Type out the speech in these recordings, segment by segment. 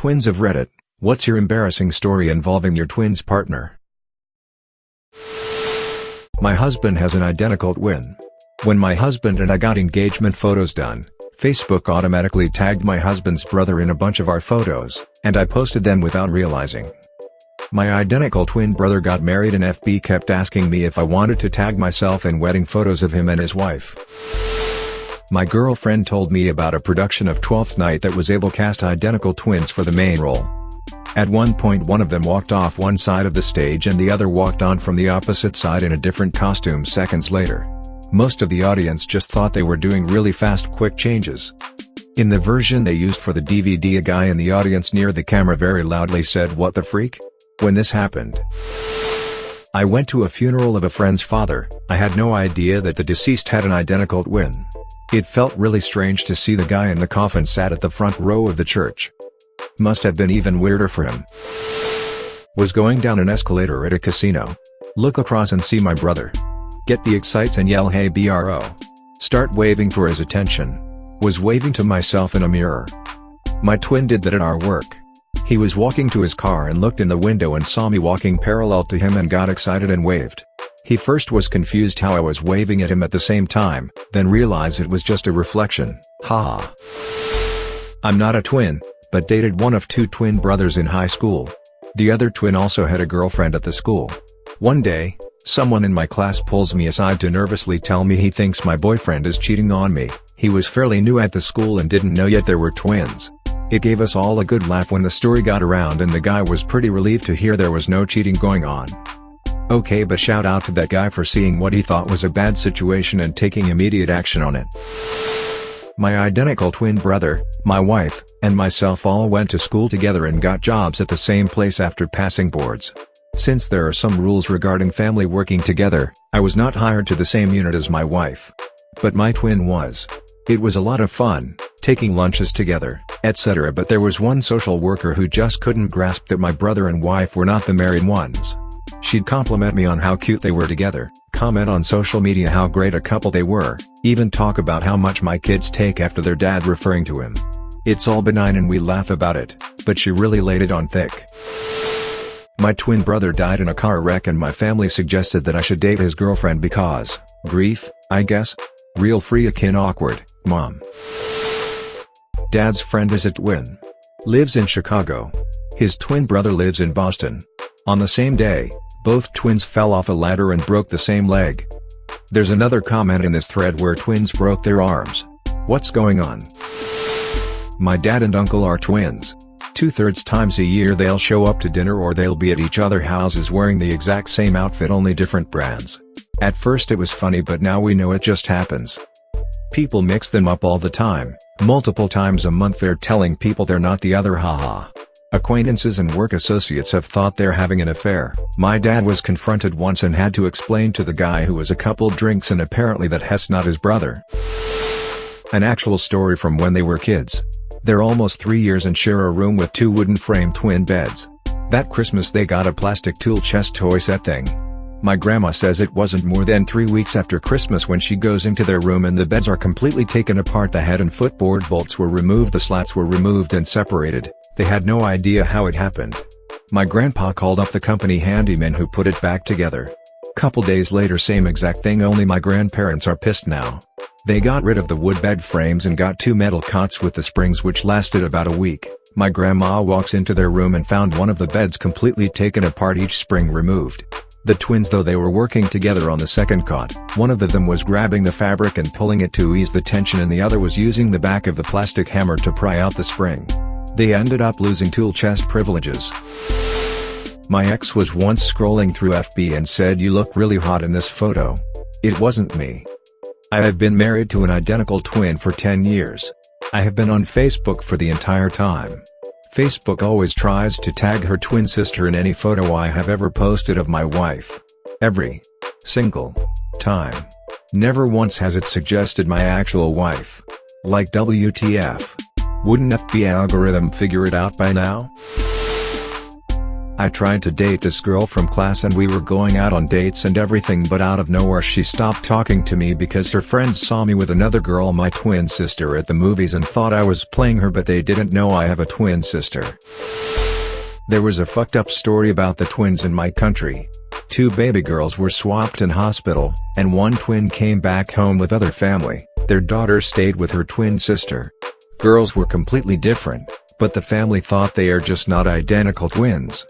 Twins of Reddit, what's your embarrassing story involving your twin's partner? My husband has an identical twin. When my husband and I got engagement photos done, Facebook automatically tagged my husband's brother in a bunch of our photos, and I posted them without realizing. My identical twin brother got married and FB kept asking me if I wanted to tag myself in wedding photos of him and his wife. My girlfriend told me about a production of Twelfth Night that was able to cast identical twins for the main role. At one point one of them walked off one side of the stage and the other walked on from the opposite side in a different costume seconds later. Most of the audience just thought they were doing really fast quick changes. In the version they used for the DVD, a guy in the audience near the camera very loudly said, "What the freak?" When this happened. I went to a funeral of a friend's father. I had no idea that the deceased had an identical twin. It felt really strange to see the guy in the coffin sat at the front row of the church. Must have been even weirder for him. Was going down an escalator at a casino. Look across and see my brother. Get the excites and yell, "Hey bro." Start waving for his attention. Was waving to myself in a mirror. My twin did that at our work. He was walking to his car and looked in the window and saw me walking parallel to him and got excited and waved. He first was confused how I was waving at him at the same time, then realized it was just a reflection. Haha. I'm not a twin, but dated one of two twin brothers in high school. The other twin also had a girlfriend at the school. One day, someone in my class pulls me aside to nervously tell me he thinks my boyfriend is cheating on me. He was fairly new at the school and didn't know yet there were twins. It gave us all a good laugh when the story got around and the guy was pretty relieved to hear there was no cheating going on. Okay, but shout out to that guy for seeing what he thought was a bad situation and taking immediate action on it. My identical twin brother, my wife, and myself all went to school together and got jobs at the same place after passing boards. Since there are some rules regarding family working together, I was not hired to the same unit as my wife. But my twin was. It was a lot of fun, taking lunches together, etc. But there was one social worker who just couldn't grasp that my brother and wife were not the married ones. She'd compliment me on how cute they were together, comment on social media how great a couple they were, even talk about how much my kids take after their dad referring to him. It's all benign and we laugh about it, but she really laid it on thick. My twin brother died in a car wreck and my family suggested that I should date his girlfriend because, grief, I guess? Real freaking awkward, mom. Dad's friend is a twin. Lives in Chicago. His twin brother lives in Boston. On the same day, both twins fell off a ladder and broke the same leg. There's another comment in this thread where twins broke their arms. What's going on? My dad and uncle are twins. 2/3 times a year they'll show up to dinner or they'll be at each other's houses wearing the exact same outfit, only different brands. At first it was funny, but now we know it just happens. People mix them up all the time, multiple times a month they're telling people they're not the other, haha. Acquaintances and work associates have thought they're having an affair. My dad was confronted once and had to explain to the guy who was a couple drinks and apparently that he's not his brother. An actual story from when they were kids. They're almost 3 years and share a room with two wooden frame twin beds. That Christmas they got a plastic tool chest toy set thing. My grandma says it wasn't more than 3 weeks after Christmas when she goes into their room and the beds are completely taken apart. The head and footboard bolts were removed, the slats were removed and separated. They had no idea how it happened. My grandpa called up the company handyman who put it back together. Couple days later, same exact thing, only my grandparents are pissed now. They got rid of the wood bed frames and got two metal cots with the springs, which lasted about a week. My grandma walks into their room and found one of the beds completely taken apart, each spring removed. The twins, though they were working together on the second cot, one of them was grabbing the fabric and pulling it to ease the tension and the other was using the back of the plastic hammer to pry out the spring. They ended up losing tool chest privileges. My ex was once scrolling through FB and said, "You look really hot in this photo." It wasn't me. I have been married to an identical twin for 10 years. I have been on Facebook for the entire time. Facebook always tries to tag her twin sister in any photo I have ever posted of my wife. Every single time. Never once has it suggested my actual wife. Like WTF. Wouldn't FB algorithm figure it out by now? I tried to date this girl from class and we were going out on dates and everything, but out of nowhere she stopped talking to me because her friends saw me with another girl, my twin sister, at the movies and thought I was playing her, but they didn't know I have a twin sister. There was a fucked up story about the twins in my country. 2 baby girls were swapped in hospital, and one twin came back home with other family. Their daughter stayed with her twin sister. Girls were completely different, but the family thought they are just not identical twins.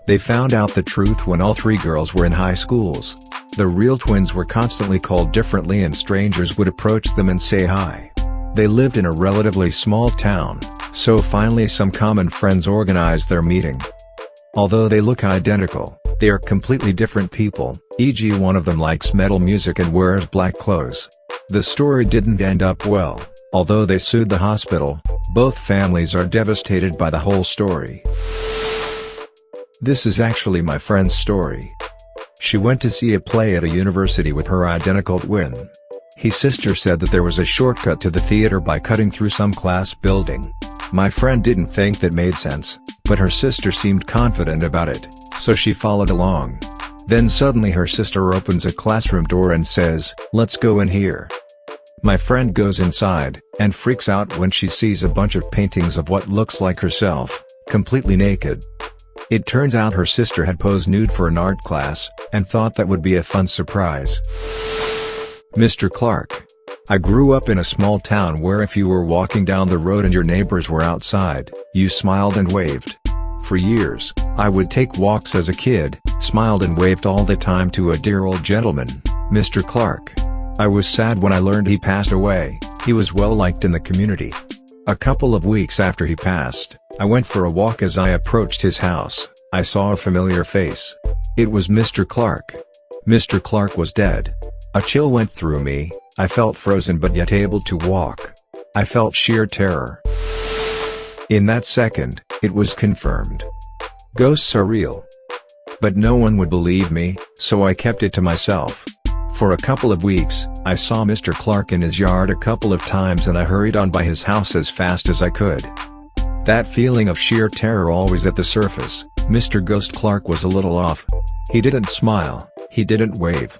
They found out the truth when all 3 girls were in high schools. The real twins were constantly called differently and strangers would approach them and say hi. They lived in a relatively small town, so finally some common friends organized their meeting. Although they look identical, they are completely different people, e.g. one of them likes metal music and wears black clothes. The story didn't end up well. Although they sued the hospital, both families are devastated by the whole story. This is actually my friend's story. She went to see a play at a university with her identical twin. His sister said that there was a shortcut to the theater by cutting through some class building. My friend didn't think that made sense, but her sister seemed confident about it, so she followed along. Then suddenly her sister opens a classroom door and says, "Let's go in here." My friend goes inside, and freaks out when she sees a bunch of paintings of what looks like herself, completely naked. It turns out her sister had posed nude for an art class, and thought that would be a fun surprise. Mr. Clark. I grew up in a small town where if you were walking down the road and your neighbors were outside, you smiled and waved. For years, I would take walks as a kid, smiled and waved all the time to a dear old gentleman, Mr. Clark. I was sad when I learned he passed away. He was well liked in the community. A couple of weeks after he passed, I went for a walk. As I approached his house, I saw a familiar face. It was Mr. Clark. Mr. Clark was dead. A chill went through me. I felt frozen but yet able to walk. I felt sheer terror. In that second, it was confirmed. Ghosts are real. But no one would believe me, so I kept it to myself. For a couple of weeks, I saw Mr. Clark in his yard a couple of times and I hurried on by his house as fast as I could. That feeling of sheer terror always at the surface. Mr. Ghost Clark was a little off. He didn't smile, he didn't wave.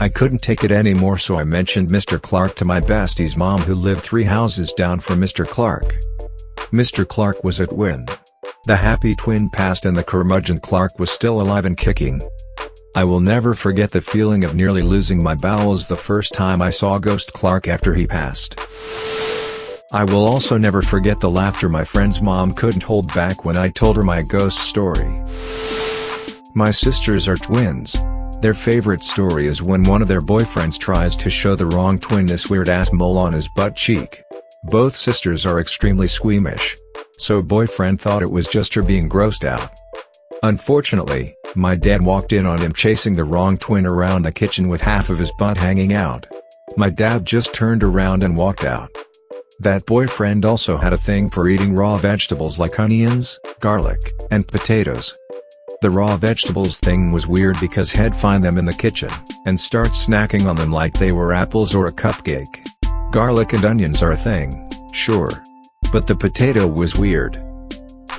I couldn't take it anymore, so I mentioned Mr. Clark to my bestie's mom, who lived 3 houses down from Mr. Clark. Mr. Clark was a twin. The happy twin passed and the curmudgeon Clark was still alive and kicking. I will never forget the feeling of nearly losing my bowels the first time I saw Ghost Clark after he passed. I will also never forget the laughter my friend's mom couldn't hold back when I told her my ghost story. My sisters are twins. Their favorite story is when one of their boyfriends tries to show the wrong twin this weird-ass mole on his butt cheek. Both sisters are extremely squeamish. So boyfriend thought it was just her being grossed out. Unfortunately, my dad walked in on him chasing the wrong twin around the kitchen with half of his butt hanging out. My dad just turned around and walked out. That boyfriend also had a thing for eating raw vegetables like onions, garlic, and potatoes. The raw vegetables thing was weird because he'd find them in the kitchen, and start snacking on them like they were apples or a cupcake. Garlic and onions are a thing, sure. But the potato was weird.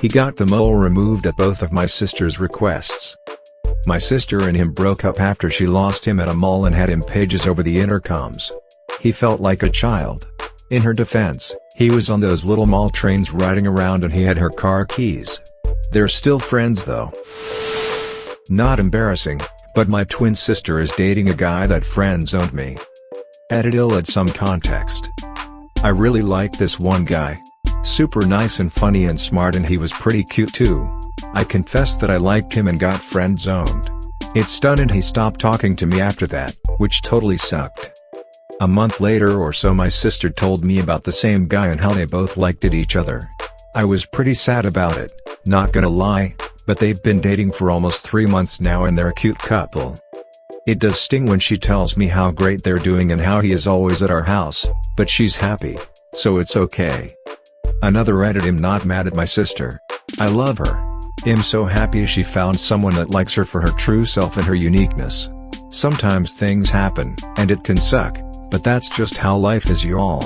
He got the mole removed at both of my sister's requests. My sister and him broke up after she lost him at a mall and had him pages over the intercoms. He felt like a child. In her defense, he was on those little mall trains riding around and he had her car keys. They're still friends though. Not embarrassing, but my twin sister is dating a guy that friend-zoned me. Add some context. I really like this one guy. Super nice and funny and smart, and he was pretty cute too. I confessed that I liked him and got friend-zoned. It stung and he stopped talking to me after that, which totally sucked. A month later or so my sister told me about the same guy and how they both liked each other. I was pretty sad about it, not gonna lie, but they've been dating for almost 3 months now and they're a cute couple. It does sting when she tells me how great they're doing and how he is always at our house, but she's happy, so it's okay. Another Reddit: I'm not mad at my sister. I love her. I'm so happy she found someone that likes her for her true self and her uniqueness. Sometimes things happen, and it can suck, but that's just how life is, y'all.